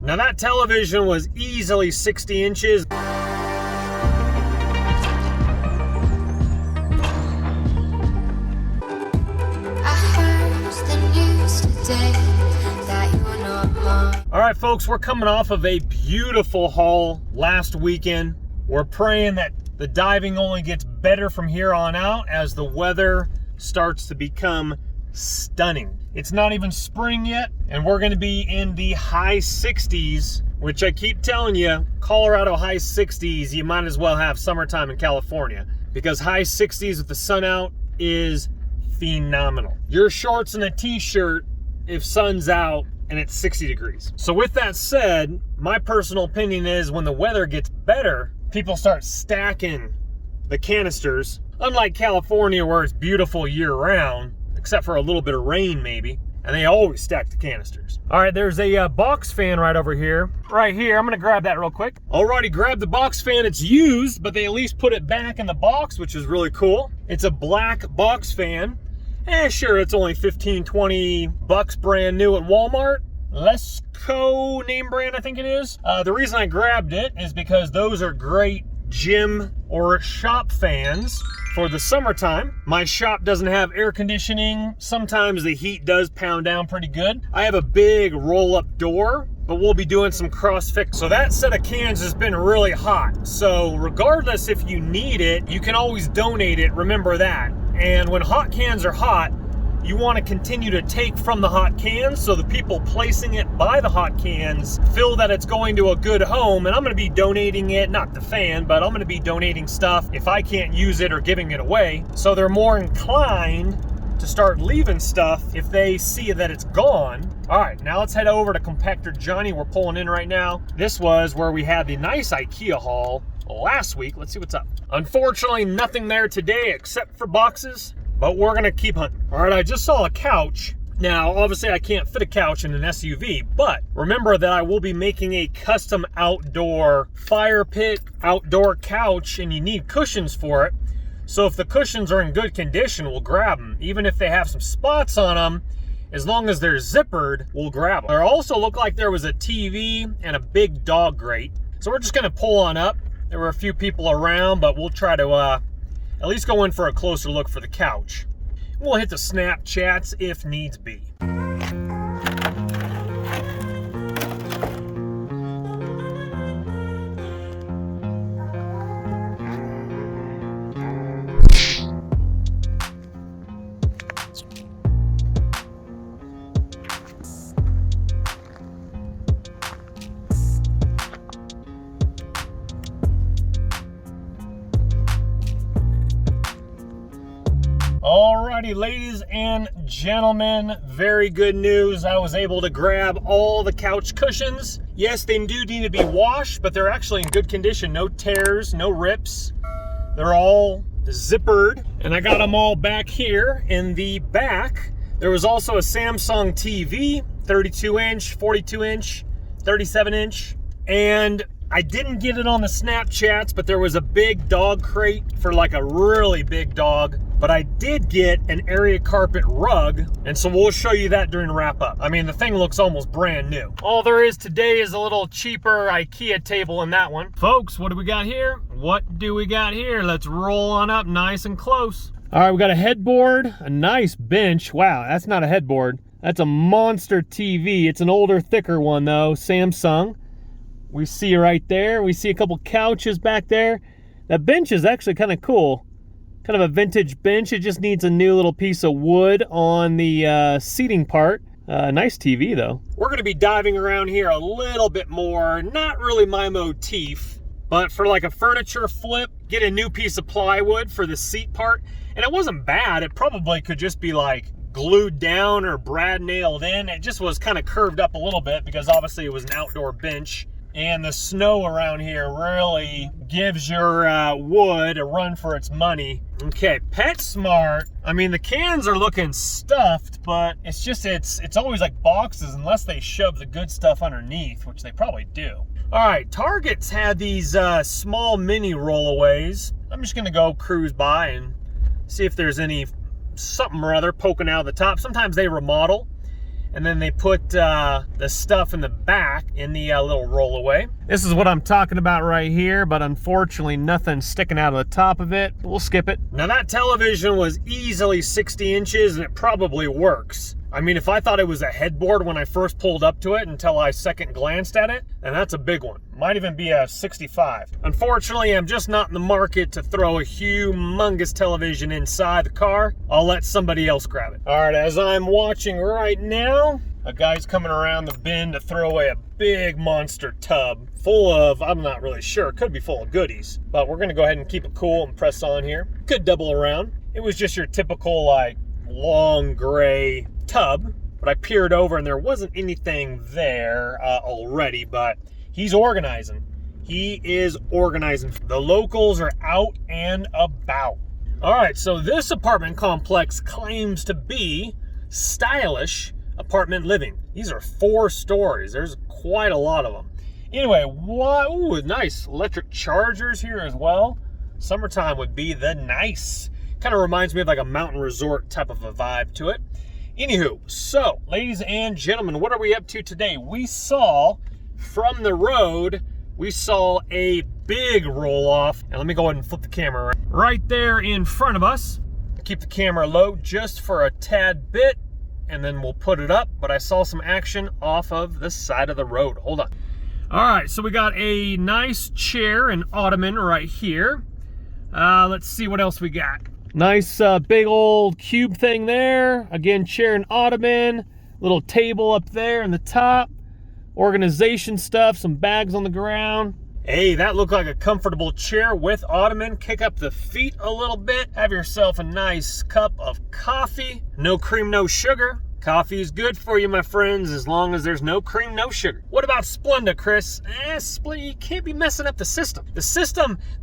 Now that television was easily 60 inches. All right, folks, we're coming off of a beautiful haul last weekend. We're praying that the diving only gets better from here on out as the weather starts to become stunning. It's not even spring yet, and we're going to be in the high 60s, which I keep telling you, Colorado high 60s, you might as well have summertime in California, because high 60s with the sun out is phenomenal. Your shorts and a t-shirt if sun's out and it's 60 degrees. So with that said, my personal opinion is when the weather gets better, people start stacking the canisters. Unlike California where it's beautiful year round, except for a little bit of rain maybe, and they always stack the canisters. All right, there's a box fan right over here. Right here, I'm gonna grab that real quick. Already grabbed the box fan. It's used, but they at least put it back in the box, which is really cool. It's a black box fan. Sure, it's only 15, 20 bucks brand new at Walmart. Lesco name brand, I think it is. The reason I grabbed it is because those are great gym or shop fans for the summertime. My shop doesn't have air conditioning. Sometimes the heat does pound down pretty good. I have a big roll-up door, but we'll be doing some cross-fix. So that set of cans has been really hot. So regardless if you need it, you can always donate it, remember that. And when hot cans are hot, you want to continue to take from the hot cans so the people placing it by the hot cans feel that it's going to a good home. And I'm going to be donating it, not the fan, but I'm going to be donating stuff if I can't use it or giving it away. So they're more inclined to start leaving stuff if they see that it's gone. All right, now let's head over to Compactor Johnny. We're pulling in right now. This was where we had the nice IKEA haul last week. Let's see what's up. Unfortunately, nothing there today except for boxes, but we're gonna keep hunting. All right, I just saw a couch. Now, obviously I can't fit a couch in an SUV, but remember that I will be making a custom outdoor fire pit, outdoor couch, and you need cushions for it. So if the cushions are in good condition, we'll grab them. Even if they have some spots on them, as long as they're zippered, we'll grab them. There also looked like there was a TV and a big dog grate. So we're just gonna pull on up. There were a few people around, but we'll try to at least go in for a closer look for the couch. We'll hit the Snapchats if needs be. Alrighty, ladies and gentlemen, very good news. I was able to grab all the couch cushions. Yes, they do need to be washed, but they're actually in good condition. No tears, no rips. They're all zippered. And I got them all back here in the back. There was also a Samsung TV, 32 inch, 42 inch, 37 inch. And I didn't get it on the Snapchats, but there was a big dog crate for like a really big dog. But I did get an area carpet rug, and so we'll show you that during wrap up. I mean, the thing looks almost brand new. All there is today is a little cheaper IKEA table in that one. Folks, what do we got here? What do we got here? Let's roll on up nice and close. All right, we got a headboard, a nice bench. Wow, that's not a headboard. That's a monster TV. It's an older, thicker one though, Samsung. We see right there. We see a couple couches back there. That bench is actually kind of cool. Kind of a vintage bench. It just needs a new little piece of wood on the seating part. Nice TV though. We're going to be diving around here a little bit more. Not really my motif, but for like a furniture flip, get a new piece of plywood for the seat part. And it wasn't bad. It probably could just be like glued down or brad nailed in. It just was kind of curved up a little bit because obviously it was an outdoor bench. And the snow around here really gives your wood a run for its money. Okay, PetSmart. I mean, the cans are looking stuffed, but it's just, it's always like boxes unless they shove the good stuff underneath, which they probably do. All right, Target's had these small mini rollaways. I'm just gonna go cruise by and see if there's any something or other poking out of the top. Sometimes they remodel. and then they put the stuff in the back in the little rollaway. This is what I'm talking about right here, but unfortunately nothing sticking out of the top of it. We'll skip it. Now that television was easily 60 inches and it probably works. I mean, if I thought it was a headboard when I first pulled up to it until I second glanced at it, then that's a big one. Might even be a 65. Unfortunately, I'm just not in the market to throw a humongous television inside the car. I'll let somebody else grab it. All right, as I'm watching right now, a guy's coming around the bend to throw away a big monster tub full of, I'm not really sure, it could be full of goodies, but we're gonna go ahead and keep it cool and press on here. Could double around. It was just your typical like long gray tub, but I peered over and there wasn't anything there already, but he's organizing. He is organizing. The locals are out and about. All right, so this apartment complex claims to be stylish apartment living. These are 4 stories. There's quite a lot of them. Anyway, what? Ooh, nice electric chargers here as well. Summertime would be the nice. Kind of reminds me of like a mountain resort type of a vibe to it. Anywho, so ladies and gentlemen, what are we up to today? We saw from the road, we saw a big roll off. And let me go ahead and flip the camera right there in front of us. Keep the camera low just for a tad bit and then we'll put it up. But I saw some action off of the side of the road. Hold on. All right, so we got a nice chair and ottoman right here. Let's see what else we got. Nice big old cube thing there. Again, chair and ottoman. Little table up there in the top. Organization stuff, some bags on the ground. Hey, that looked like a comfortable chair with ottoman. Kick up the feet a little bit. Have yourself a nice cup of coffee. No cream, no sugar. Coffee is good for you, my friends, as long as there's no cream, no sugar. What about Splenda, Chris? You can't be messing up the system.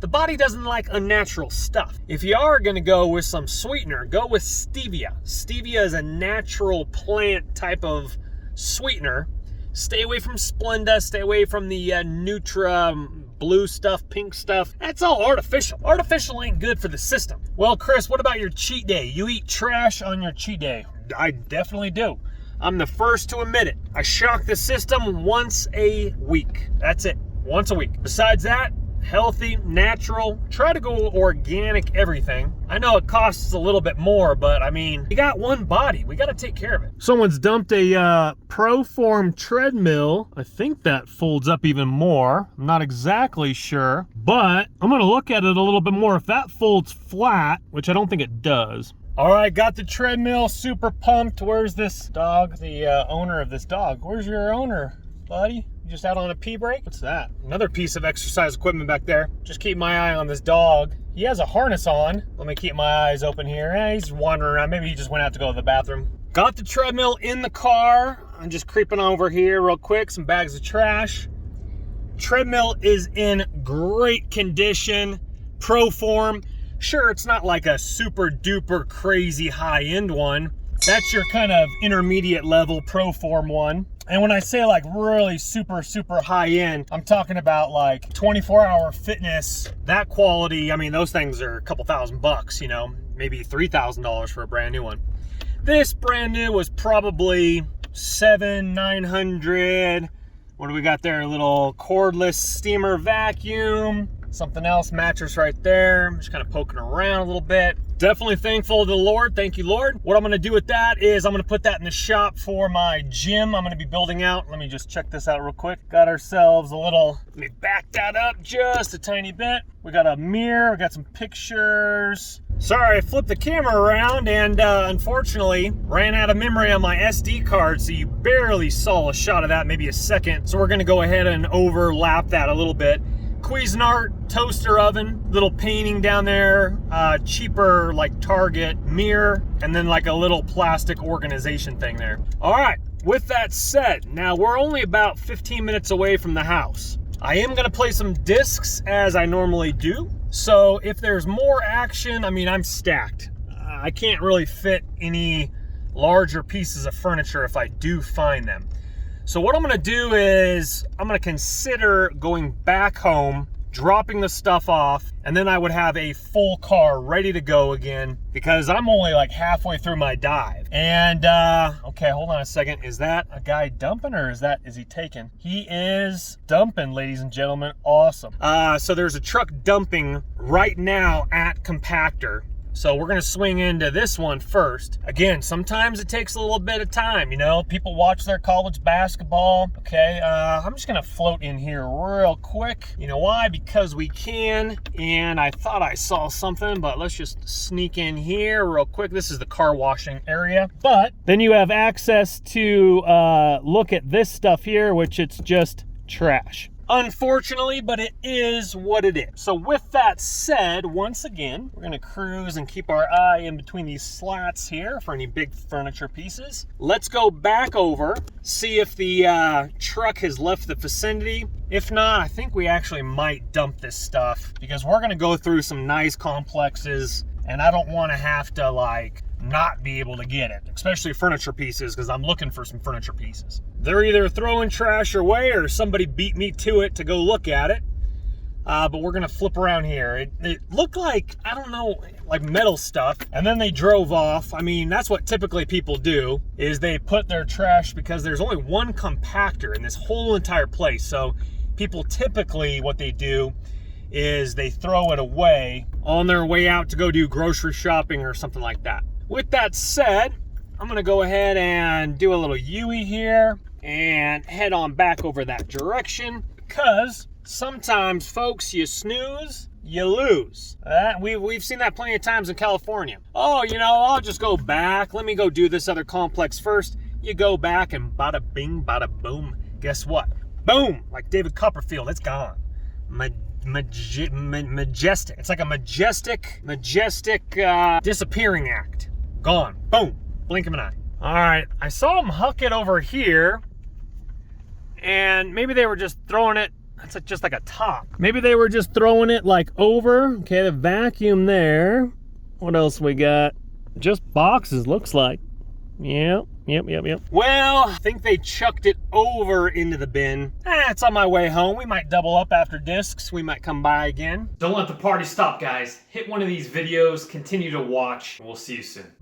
The body doesn't like unnatural stuff. If you are gonna go with some sweetener, go with stevia. Stevia is a natural plant type of sweetener. Stay away from Splenda, stay away from the Nutra blue stuff, pink stuff. That's all artificial. Artificial ain't good for the system. Well, Chris, what about your cheat day? You eat trash on your cheat day. I definitely do. I'm the first to admit it. I shock the system once a week. That's it, once a week. Besides that, healthy, natural, try to go organic everything. I know it costs a little bit more, but I mean, you got one body, we gotta take care of it. Someone's dumped a ProForm treadmill. I think that folds up even more. I'm not exactly sure, but I'm gonna look at it a little bit more. If that folds flat, which I don't think it does. All right, got the treadmill, super pumped. Where's this dog, the owner of this dog? Where's your owner, buddy? You just out on a pee break? What's that? Another piece of exercise equipment back there. Just keep my eye on this dog. He has a harness on. Let me keep my eyes open here. He's wandering around. Maybe he just went out to go to the bathroom. Got the treadmill in the car. I'm just creeping over here real quick. Some bags of trash. Treadmill is in great condition. ProForm. Sure, it's not like a super duper crazy high-end one. That's your kind of intermediate level ProForm one. And when I say like really super high-end, I'm talking about like 24-hour fitness, that quality. I mean, those things are a couple $1,000, you know, maybe $3,000 for a brand new one. This brand new was probably $700-900. What do we got there? A little cordless steamer vacuum. Something else, mattress right there. I'm just kind of poking around a little bit. Definitely thankful to the Lord. Thank you, Lord. What I'm going to do with that is I'm going to put that in the shop for my gym I'm going to be building out. Let me just check this out real quick. Got ourselves a little, let me back that up just a tiny bit. We got a mirror, we got some pictures. Sorry, I flipped the camera around and unfortunately ran out of memory on my SD card, so you barely saw a shot of that, maybe a second. So we're going to go ahead and overlap that a little bit. Cuisinart toaster oven, little painting down there, cheaper like Target mirror, and then like a little plastic organization thing there. All right, with that said, now we're only about 15 minutes away from the house. I am gonna play some discs as I normally do. So if there's more action, I mean, I'm stacked. I can't really fit any larger pieces of furniture if I do find them. So what I'm gonna do is I'm gonna consider going back home, dropping the stuff off, and then I would have a full car ready to go again because I'm only like halfway through my dive. And okay, hold on a second. Is that a guy dumping, or is he taking? He is dumping, ladies and gentlemen. Awesome. So there's a truck dumping right now at compactor. So we're gonna swing into this one first. Again, sometimes it takes a little bit of time, you know, people watch their college basketball. Okay, I'm just gonna float in here real quick. You know why? Because we can, and I thought I saw something, but let's just sneak in here real quick. This is the car washing area. But then you have access to look at this stuff here, which it's just trash. Unfortunately, but it is what it is. So with that said, once again, we're gonna cruise and keep our eye in between these slats here for any big furniture pieces. Let's go back over, see if the truck has left the vicinity. If not, I think we actually might dump this stuff because we're gonna go through some nice complexes, and I don't wanna have to like not be able to get it, especially furniture pieces, because I'm looking for some furniture pieces. They're either throwing trash away or somebody beat me to it to go look at it. But we're gonna flip around here. It looked like, I don't know, like metal stuff, and then they drove off. I mean, that's what typically people do, is they put their trash, because there's only one compactor in this whole entire place. So people typically, what they do is they throw it away on their way out to go do grocery shopping or something like that. With that said, I'm gonna go ahead and do a little U-ey here and head on back over that direction, because sometimes, folks, you snooze, you lose. We've seen that plenty of times in California. Oh, you know, I'll just go back. Let me go do this other complex first. You go back and bada bing, bada boom. Guess what? Boom! Like David Copperfield, it's gone. Majestic. It's like a majestic disappearing act. Gone. Boom. Blink of an eye. All right. I saw them huck it over here, and maybe they were just throwing it. That's just like a top. Maybe they were just throwing it like over. Okay, the vacuum there. What else we got? Just boxes, looks like. Yep. Well, I think they chucked it over into the bin. It's on my way home. We might double up after discs. We might come by again. Don't let the party stop, guys. Hit one of these videos, continue to watch, and we'll see you soon.